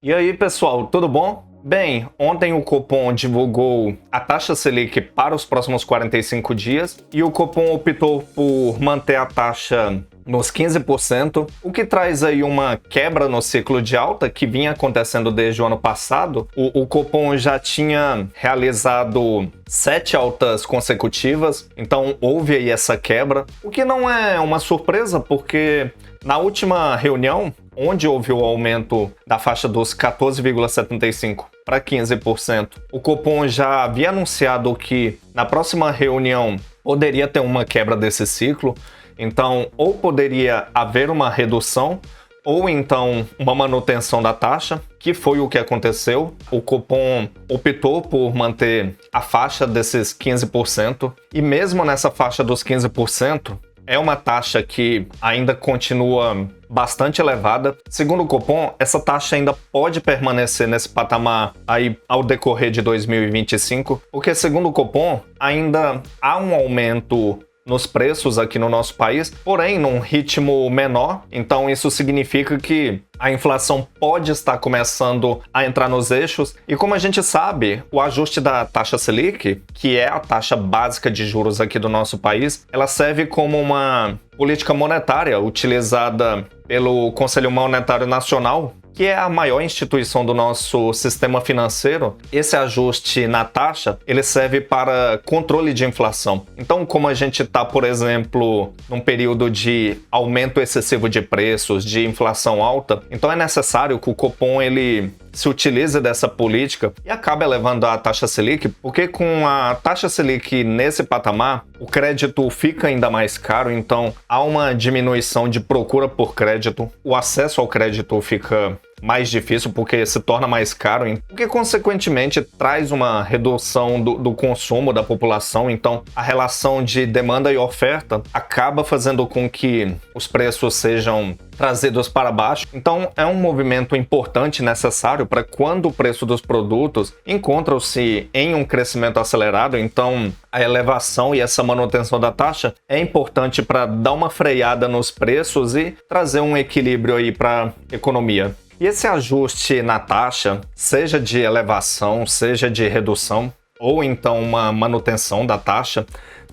E aí, pessoal, tudo bom? Bem, ontem o Copom divulgou a taxa Selic para os próximos 45 dias e o Copom optou por manter a taxa nos 15%, o que traz aí uma quebra no ciclo de alta que vinha acontecendo desde o ano passado. O Copom já tinha realizado 7 altas consecutivas, então houve aí essa quebra, o que não é uma surpresa porque na última reunião, onde houve o aumento da faixa dos 14,75% para 15%, o Copom já havia anunciado que na próxima reunião poderia ter uma quebra desse ciclo, então ou poderia haver uma redução ou então uma manutenção da taxa, que foi o que aconteceu. O Copom optou por manter a faixa desses 15% e mesmo nessa faixa dos 15%, é uma taxa que ainda continua bastante elevada. Segundo o Copom, essa taxa ainda pode permanecer nesse patamar aí ao decorrer de 2025, porque segundo o Copom, ainda há um aumento nos preços aqui no nosso país, porém num ritmo menor. Então isso significa que a inflação pode estar começando a entrar nos eixos. E como a gente sabe, o ajuste da taxa Selic, que é a taxa básica de juros aqui do nosso país, ela serve como uma política monetária utilizada pelo Conselho Monetário Nacional, que é a maior instituição do nosso sistema financeiro. Esse ajuste na taxa, ele serve para controle de inflação. Então, como a gente está, por exemplo, num período de aumento excessivo de preços, de inflação alta, então é necessário que o Copom ele se utilize dessa política e acabe elevando a taxa Selic, porque com a taxa Selic nesse patamar, o crédito fica ainda mais caro, então há uma diminuição de procura por crédito, o acesso ao crédito fica mais difícil porque se torna mais caro, o que consequentemente traz uma redução do consumo da população. Então a relação de demanda e oferta acaba fazendo com que os preços sejam trazidos para baixo. Então é um movimento importante, necessário, para quando o preço dos produtos encontram-se em um crescimento acelerado, então a elevação e essa manutenção da taxa é importante para dar uma freada nos preços e trazer um equilíbrio aí para a economia. E esse ajuste na taxa, seja de elevação, seja de redução, ou então uma manutenção da taxa,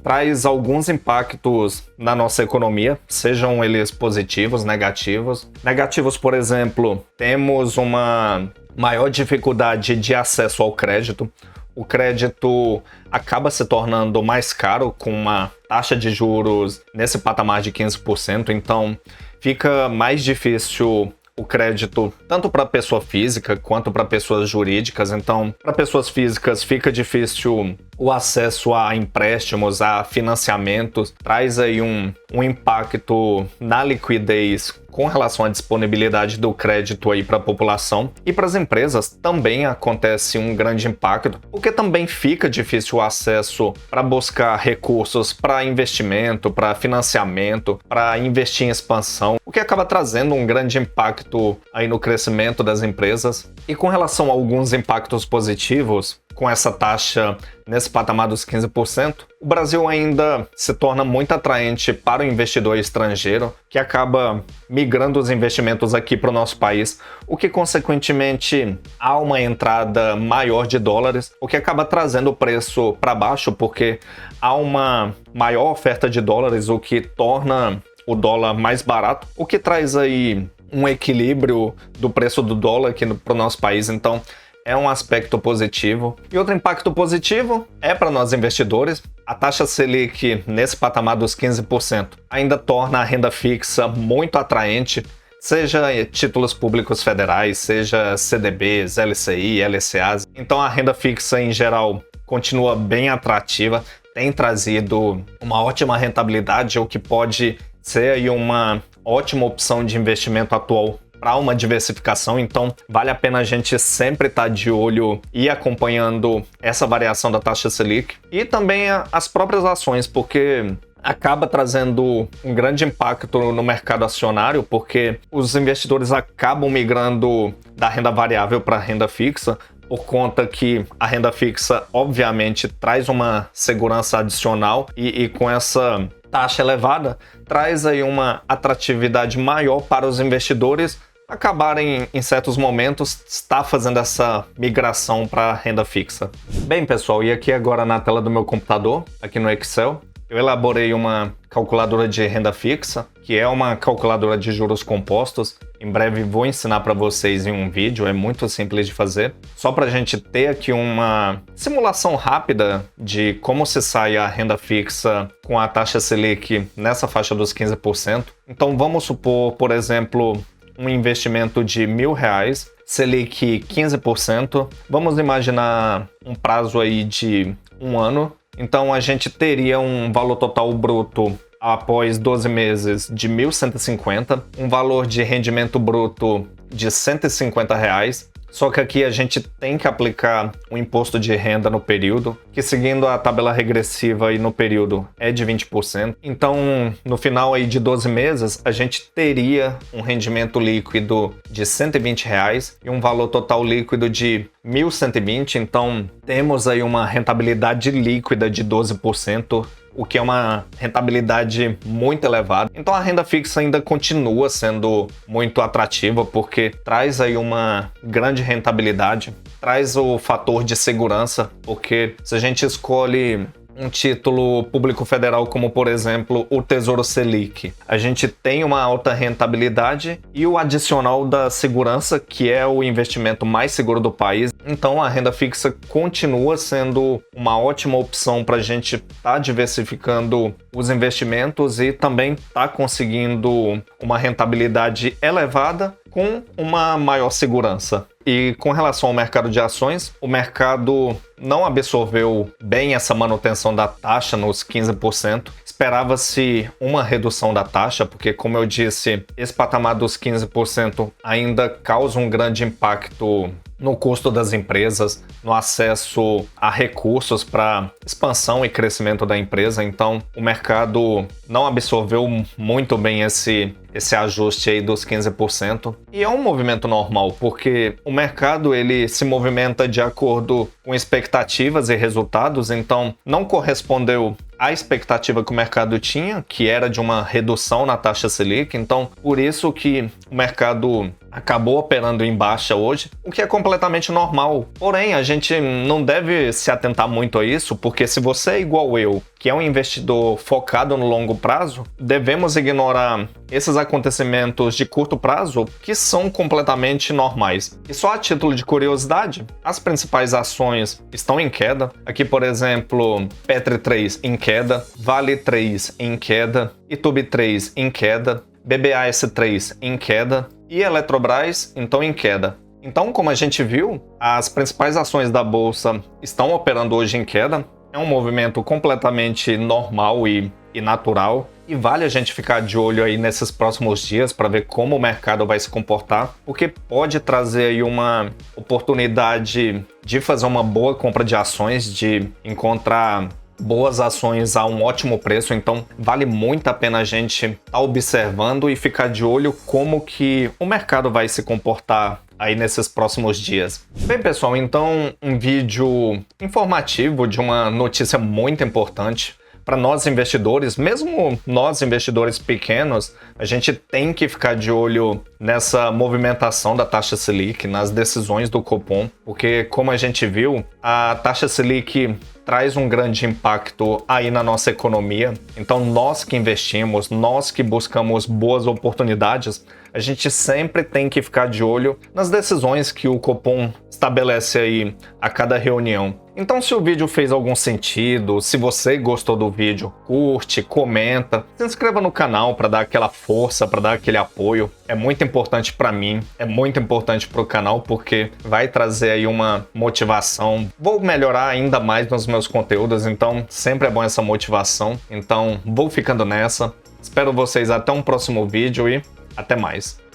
traz alguns impactos na nossa economia, sejam eles positivos, negativos. Negativos, por exemplo, temos uma maior dificuldade de acesso ao crédito. O crédito acaba se tornando mais caro com uma taxa de juros nesse patamar de 15%, então fica mais difícil o crédito tanto para pessoa física quanto para pessoas jurídicas. Então, para pessoas físicas fica difícil o acesso a empréstimos, a financiamentos, traz aí um impacto na liquidez com relação à disponibilidade do crédito aí para a população. E para as empresas também acontece um grande impacto, porque também fica difícil o acesso para buscar recursos para investimento, para financiamento, para investir em expansão, o que acaba trazendo um grande impacto aí no crescimento das empresas. E com relação a alguns impactos positivos, com essa taxa nesse patamar dos 15%, o Brasil ainda se torna muito atraente para o investidor estrangeiro, que acaba migrando os investimentos aqui para o nosso país, o que consequentemente há uma entrada maior de dólares, o que acaba trazendo o preço para baixo, porque há uma maior oferta de dólares, o que torna o dólar mais barato, o que traz aí um equilíbrio do preço do dólar aqui para o nosso país. Então é um aspecto positivo. E outro impacto positivo é para nós investidores. A taxa Selic nesse patamar dos 15% ainda torna a renda fixa muito atraente, seja títulos públicos federais, seja CDBs, LCI, LCAs. Então a renda fixa em geral continua bem atrativa, tem trazido uma ótima rentabilidade, o que pode ser aí uma ótima opção de investimento atual para uma diversificação. Então vale a pena a gente sempre estar de olho e acompanhando essa variação da taxa Selic e também as próprias ações, porque acaba trazendo um grande impacto no mercado acionário, porque os investidores acabam migrando da renda variável para a renda fixa, por conta que a renda fixa obviamente traz uma segurança adicional e com essa taxa elevada traz aí uma atratividade maior para os investidores acabarem, em certos momentos, estar fazendo essa migração para renda fixa. Bem, pessoal, e aqui agora na tela do meu computador, aqui no Excel, eu elaborei uma calculadora de renda fixa, que é uma calculadora de juros compostos. Em breve vou ensinar para vocês em um vídeo, é muito simples de fazer. Só para a gente ter aqui uma simulação rápida de como se sai a renda fixa com a taxa Selic nessa faixa dos 15%. Então vamos supor, por exemplo, um investimento de R$1.000, Selic 15%. Vamos imaginar um prazo aí de 1 ano. Então a gente teria um valor total bruto após 12 meses de 1.150, um valor de rendimento bruto de R$150, só que aqui a gente tem que aplicar o imposto de renda no período, que seguindo a tabela regressiva aí no período é de 20%. Então, no final aí de 12 meses, a gente teria um rendimento líquido de R$120 e um valor total líquido de 1.120. Então, temos aí uma rentabilidade líquida de 12%, o que é uma rentabilidade muito elevada. Então a renda fixa ainda continua sendo muito atrativa, porque traz aí uma grande rentabilidade, traz o fator de segurança, porque se a gente escolhe um título público federal como, por exemplo, o Tesouro Selic, a gente tem uma alta rentabilidade e o adicional da segurança, que é o investimento mais seguro do país. Então a renda fixa continua sendo uma ótima opção para a gente estar diversificando os investimentos e também estar conseguindo uma rentabilidade elevada com uma maior segurança. E com relação ao mercado de ações, o mercado não absorveu bem essa manutenção da taxa nos 15%. Esperava-se uma redução da taxa, porque, como eu disse, esse patamar dos 15% ainda causa um grande impacto no custo das empresas, no acesso a recursos para expansão e crescimento da empresa. Então, o mercado não absorveu muito bem esse ajuste aí dos 15%. E é um movimento normal, porque o mercado ele se movimenta de acordo com expectativas e resultados, então não correspondeu à expectativa que o mercado tinha, que era de uma redução na taxa Selic. Então, por isso que o mercado acabou operando em baixa hoje, o que é completamente normal. Porém, a gente não deve se atentar muito a isso, porque se você é igual eu, que é um investidor focado no longo prazo, devemos ignorar esses acontecimentos de curto prazo que são completamente normais. E só a título de curiosidade, as principais ações estão em queda. Aqui, por exemplo, Petri 3 em queda, Vale 3 em queda, Itubi 3 em queda, BBAS 3 em queda e Eletrobras então em queda. Então, como a gente viu, as principais ações da bolsa estão operando hoje em queda. É um movimento completamente normal e natural. E vale a gente ficar de olho aí nesses próximos dias para ver como o mercado vai se comportar, porque pode trazer aí uma oportunidade de fazer uma boa compra de ações, de encontrar boas ações a um ótimo preço. Então vale muito a pena a gente estar observando e ficar de olho como que o mercado vai se comportar aí nesses próximos dias. Bem, pessoal, então um vídeo informativo de uma notícia muito importante para nós investidores. Mesmo nós investidores pequenos, a gente tem que ficar de olho nessa movimentação da taxa Selic, nas decisões do Copom, porque como a gente viu, a taxa Selic traz um grande impacto aí na nossa economia. Então nós que investimos, nós que buscamos boas oportunidades, a gente sempre tem que ficar de olho nas decisões que o Copom estabelece aí a cada reunião. Então, se o vídeo fez algum sentido, se você gostou do vídeo, curte, comenta, se inscreva no canal para dar aquela força, para dar aquele apoio. É muito importante para mim, é muito importante para o canal, porque vai trazer aí uma motivação. Vou melhorar ainda mais nos meus conteúdos, então sempre é bom essa motivação. Então, vou ficando nessa. Espero vocês até um próximo vídeo e até mais.